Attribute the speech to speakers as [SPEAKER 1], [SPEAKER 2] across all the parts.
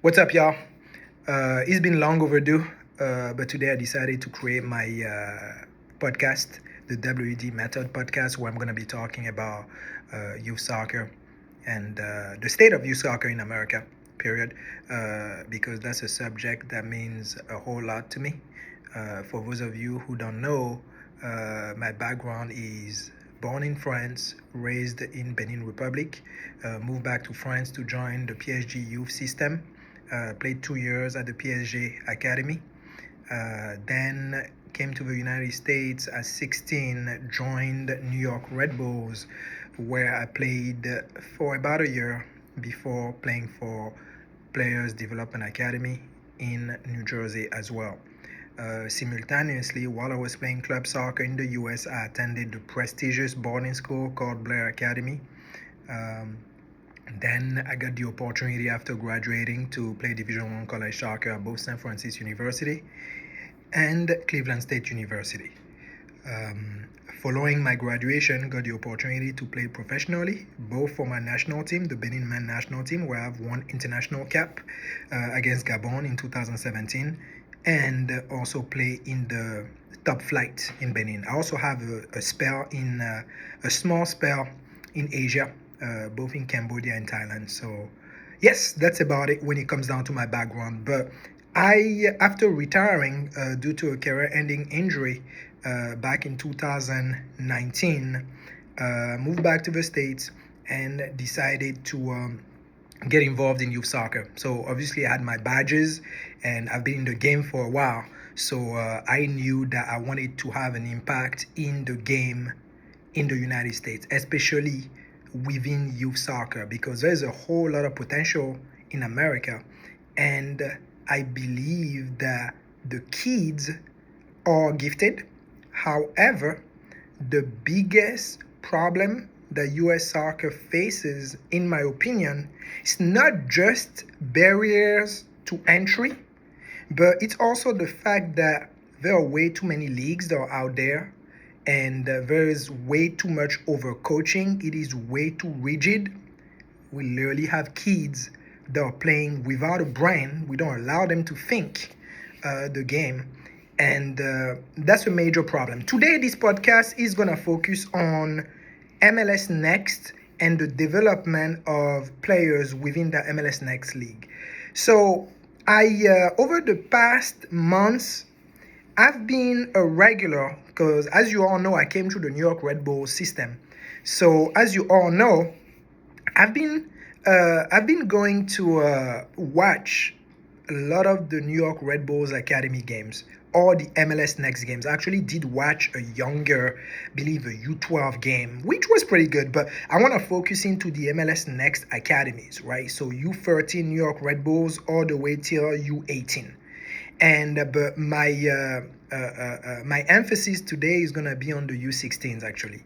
[SPEAKER 1] What's up, y'all? It's been long overdue, but today I decided to create my podcast, the WD Method podcast, where I'm going to be talking about youth soccer and the state of youth soccer in America, period, because that's a subject that means a whole lot to me. For those of you who don't know, my background is born in France, raised in Benin Republic, moved back to France to join the PSG youth system. Played 2 years at the PSG Academy. Then came to the United States at 16, joined New York Red Bulls, where I played for about a year before playing for Players Development Academy in New Jersey as well. Simultaneously, while I was playing club soccer in the US, I attended the prestigious boarding school called Blair Academy. Then I got the opportunity after graduating to play Division I college soccer at both San Francisco University and Cleveland State University. Following my graduation, got the opportunity to play professionally, both for my national team, the Benin men national team, where I've won international cap against Gabon in 2017, and also play in the top flight in Benin. I also have a small spell in Asia, both in Cambodia and Thailand. So yes, that's about it when it comes down to my background. But after retiring due to a career-ending injury back in 2019, moved back to the States and decided to get involved in youth soccer. So obviously I had my badges and I've been in the game for a while. So I knew that I wanted to have an impact in the game in the United States, especially within youth soccer, because there's a whole lot of potential in America. And I believe that the kids are gifted. However, the biggest problem that US soccer faces, in my opinion, is not just barriers to entry, but it's also the fact that there are way too many leagues that are out there, and there is way too much overcoaching. It is way too rigid. We literally have kids that are playing without a brain. We don't allow them to think the game, and that's a major problem. Today, this podcast is going to focus on MLS NeXT and the development of players within the MLS NeXT League. So over the past months, I've been a regular because, as you all know, I came through the New York Red Bull system. So, as you all know, I've been going to watch a lot of the New York Red Bulls Academy games or the MLS NeXT games. I actually did watch a younger, I believe a U12 game, which was pretty good, but I want to focus into the MLS NeXT Academies, right? So U13 New York Red Bulls all the way till U18. And but my emphasis today is gonna be on the U16s actually,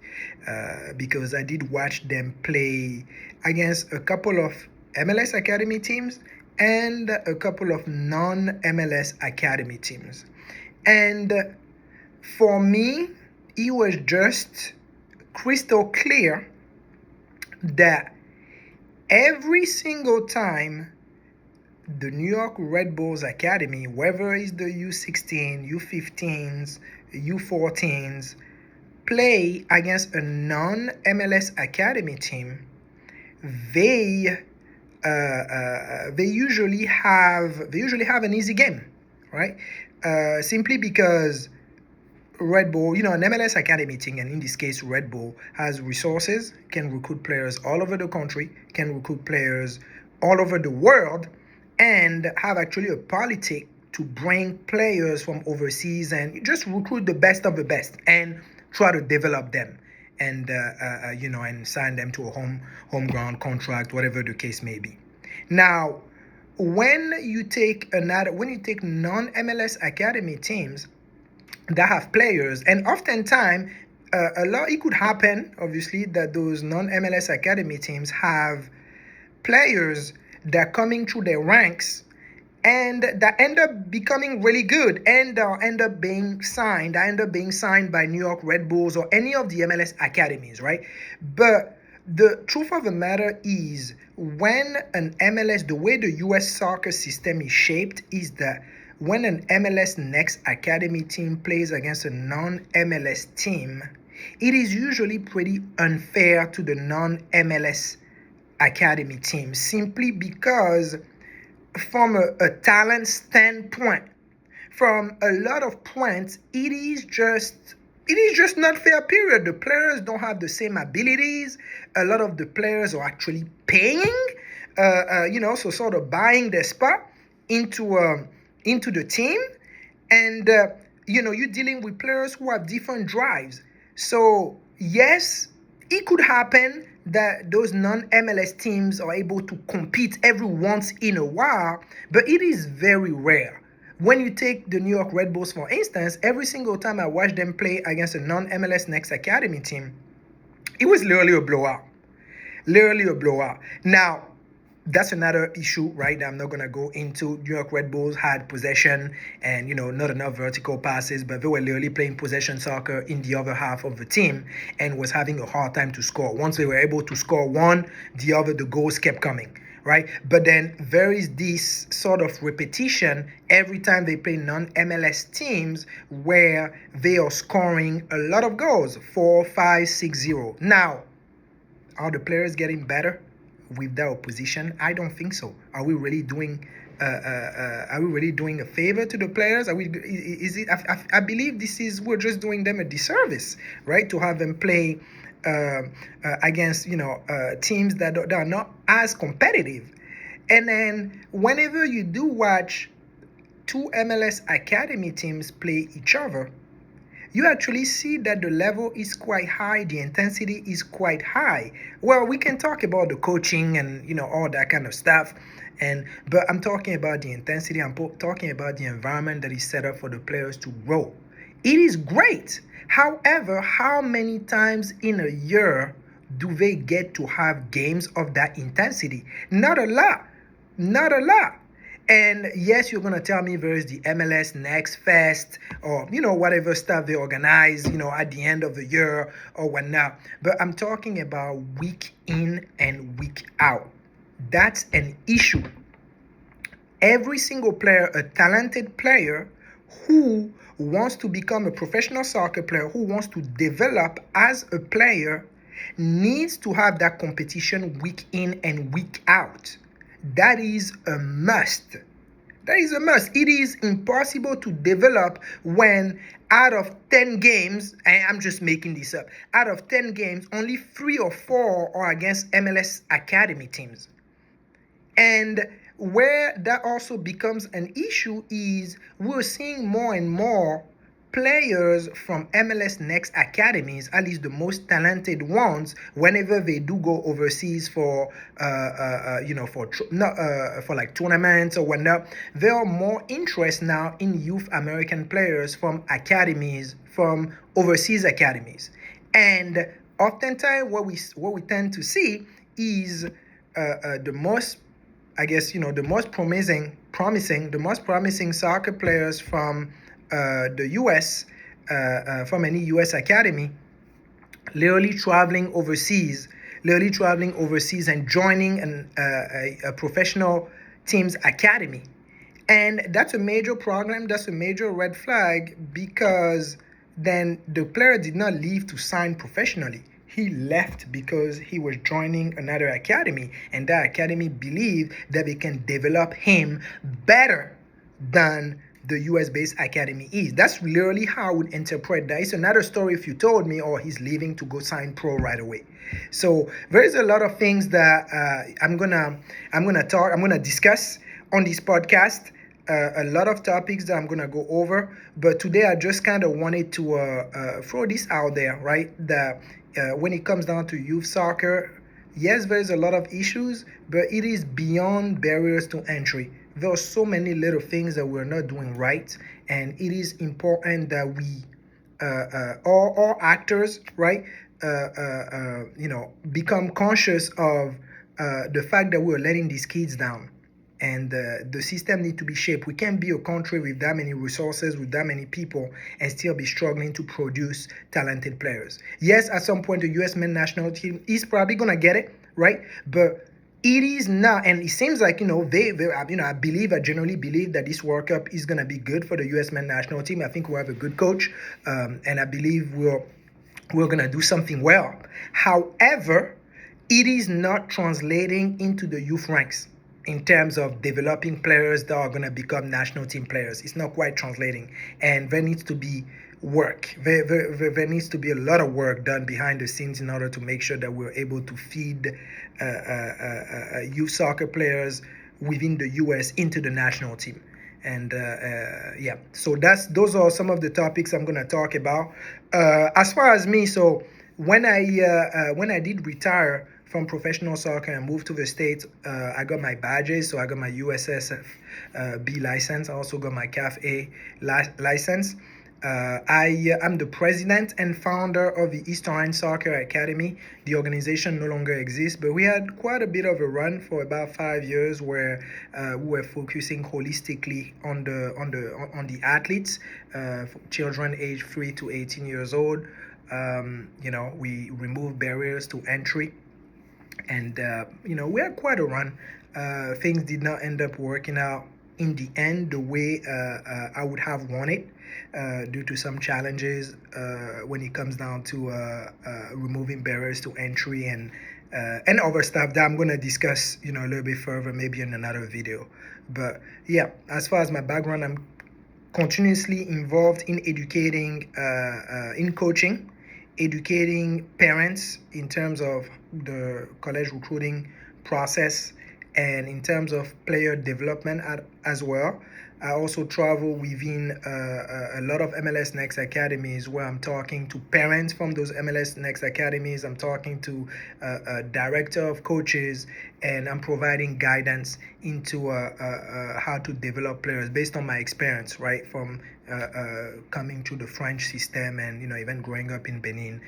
[SPEAKER 1] because I did watch them play against a couple of MLS Academy teams and a couple of non-MLS Academy teams. And for me, it was just crystal clear that every single time the New York Red Bulls Academy, whether it's the U16, U15s, U14s, play against a non-MLS Academy team, they usually have an easy game, right? Simply because Red Bull, an MLS Academy team, and in this case Red Bull, has resources, can recruit players all over the country, can recruit players all over the world, and have actually a politic to bring players from overseas and just recruit the best of the best and try to develop them and and sign them to a home ground contract, whatever the case may be. Now, when you take non-MLS Academy teams that have players, and oftentimes it could happen, obviously, that those non-MLS Academy teams have players that are coming through their ranks and that end up becoming really good and end up being signed by New York Red Bulls or any of the MLS academies, right? But The truth of the matter is, when an MLS, the way the US soccer system is shaped is that when an MLS NeXT Academy team plays against a non-MLS team, it is usually pretty unfair to the non-MLS Academy team, simply because from a talent standpoint, from a lot of points, it is just not fair, period. The players don't have the same abilities. A lot of the players are actually paying, so sort of buying their spot into the team. And, you're dealing with players who have different drives. So, yes, it could happen that those non-MLS teams are able to compete every once in a while, but it is very rare. When you take the New York Red Bulls, for instance, every single time I watch them play against a non-MLS NeXT Academy team, it was literally a blowout. Literally a blowout. Now, that's another issue, right, that I'm not going to go into. New York Red Bulls had possession and, not enough vertical passes, but they were literally playing possession soccer in the other half of the team and was having a hard time to score. Once they were able to score one, the goals kept coming, right? But then there is this sort of repetition every time they play non-MLS teams where they are scoring a lot of goals, 4, 5, 6-0. Now, are the players getting better with their opposition? I don't think so. Are we really doing a favor to the players? I believe we're just doing them a disservice, right? To have them play against teams that are not as competitive. And then whenever you do watch two MLS Academy teams play each other, you actually see that the level is quite high, the intensity is quite high. Well, we can talk about the coaching and all that kind of stuff, but I'm talking about the intensity. I'm talking about the environment that is set up for the players to grow. It is great. However, how many times in a year do they get to have games of that intensity? Not a lot. Not a lot. And yes, you're going to tell me there is the MLS NeXT Fest or, whatever stuff they organize, at the end of the year or whatnot. But I'm talking about week in and week out. That's an issue. Every single player, a talented player who wants to become a professional soccer player, who wants to develop as a player, needs to have that competition week in and week out. That is a must. That is a must. It is impossible to develop when out of 10 games, and I'm just making this up, out of 10 games, only 3 or 4 are against MLS Academy teams. And where that also becomes an issue is we're seeing more and more players from MLS NeXT Academies, at least the most talented ones, whenever they do go overseas for like tournaments or whatnot, there are more interest now in youth American players from academies, from overseas academies, and oftentimes what we tend to see is the most promising soccer players from the U.S., from any U.S. academy, literally traveling overseas and joining a professional team's academy. And that's a major problem. That's a major red flag, because then the player did not leave to sign professionally. He left because he was joining another academy, and that academy believed that they can develop him better than the US-based academy is. That's literally how I would interpret that. It's another story if you told me, oh, he's leaving to go sign pro right away. So there's a lot of things that I'm gonna discuss on this podcast. A lot of topics that I'm gonna go over, but today I just kind of wanted to throw this out there, right? That when it comes down to youth soccer, yes, there's a lot of issues, but it is beyond barriers to entry. There are so many little things that we're not doing right, and it is important that we, all actors, right, become conscious of the fact that we're letting these kids down. and the system need to be shaped. We can't be a country with that many resources, with that many people, and still be struggling to produce talented players. Yes, at some point the U.S. men's national team is probably gonna get it, right? But it is not, and it seems like, I generally believe that this World Cup is gonna be good for the U.S. men's national team. I think we have a good coach, and I believe we're gonna do something well. However, it is not translating into the youth ranks in terms of developing players that are going to become national team players. It's not quite translating, and there needs to be work. There needs to be a lot of work done behind the scenes in order to make sure that we're able to feed youth soccer players within the U.S. into the national team. And yeah, so those are some of the topics I'm going to talk about. As far as me, so when I did retire from professional soccer and moved to the States, I got my badges. So I got my USSF B license. I also got my CAF A license. I am the president and founder of the Eastern Soccer Academy. The organization no longer exists, but we had quite a bit of a run for about 5 years where we were focusing holistically on the athletes, children aged 3 to 18 years old. We removed barriers to entry, and we had quite a run. Things did not end up working out in the end the way I would have wanted, due to some challenges when it comes down to removing barriers to entry and other stuff that I'm going to discuss a little bit further, maybe in another video. But yeah, as far as my background, I'm continuously involved in educating, in coaching, educating parents in terms of the college recruiting process and in terms of player development as well. I also travel within a lot of MLS NeXT Academies where I'm talking to parents from those MLS NeXT Academies. I'm talking to a director of coaches, and I'm providing guidance into how to develop players based on my experience, right, from coming to the French system and even growing up in Benin,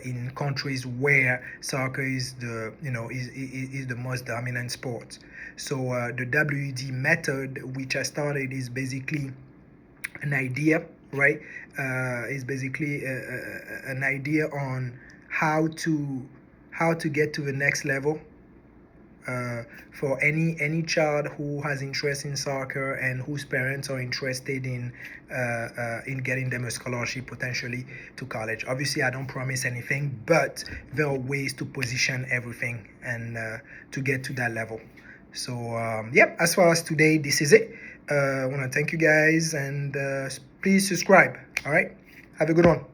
[SPEAKER 1] in countries where soccer is is the most dominant sport. So the WD method, which I started, is basically an idea, right? Is basically an idea on how to get to the next level for any child who has interest in soccer and whose parents are interested in getting them a scholarship potentially to college. Obviously, I don't promise anything, but there are ways to position everything and to get to that level. So yep, as far as today, this is it. I want to thank you guys, and please subscribe. All right, have a good one.